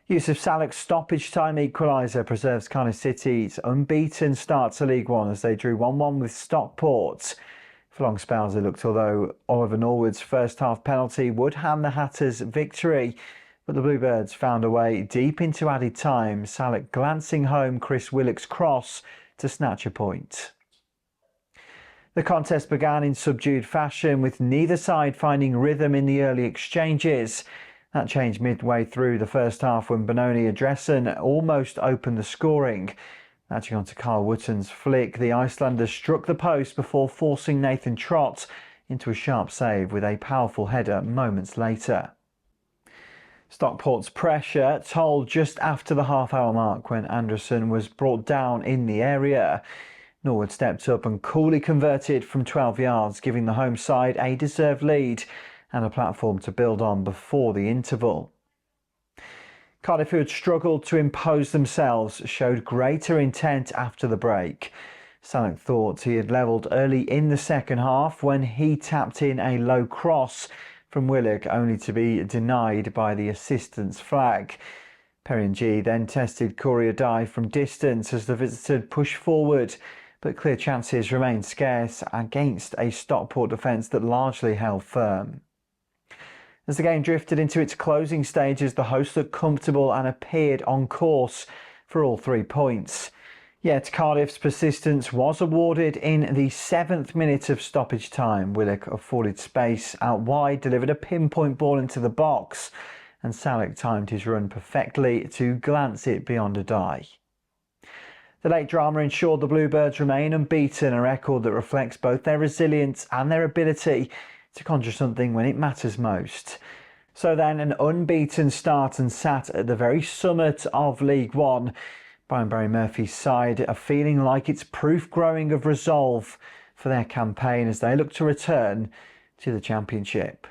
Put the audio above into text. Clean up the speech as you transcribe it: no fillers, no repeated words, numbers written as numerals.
Yousef Salech's stoppage-time equaliser preserves Cardiff City's unbeaten start to League One as they drew 1-1 with Stockport. For long spells it looked, although Oliver Norwood's first-half penalty would hand the Hatters victory. But the Bluebirds found a way deep into added time, Salech glancing home Chris Willock's cross to snatch a point. The contest began in subdued fashion, with neither side finding rhythm in the early exchanges. That changed midway through the first half when Benoni Adresson almost opened the scoring. Matching on to Carl Wotton's flick, the Icelander struck the post before forcing Nathan Trott into a sharp save with a powerful header moments later. Stockport's pressure told just after the half-hour mark when Anderson was brought down in the area. Norwood stepped up and coolly converted from 12 yards, giving the home side a deserved lead and a platform to build on before the interval. Cardiff, who had struggled to impose themselves, showed greater intent after the break. Salech thought he had levelled early in the second half when he tapped in a low cross from Willock, only to be denied by the assistant's flag. Perrin-G then tested Corey Adai from distance as the visitor pushed forward, but clear chances remained scarce against a Stockport defence that largely held firm. As the game drifted into its closing stages, the hosts looked comfortable and appeared on course for all 3 points. Yet Cardiff's persistence was awarded in the 7th minute of stoppage time. Willock afforded space out wide, delivered a pinpoint ball into the box, and Salech timed his run perfectly to glance it beyond Adai. The late drama ensured the Bluebirds remain unbeaten, a record that reflects both their resilience and their ability to conjure something when it matters most. So then, an unbeaten start and sat at the very summit of League One. Brian Barry Murphy's side are feeling like it's proof growing of resolve for their campaign as they look to return to the Championship.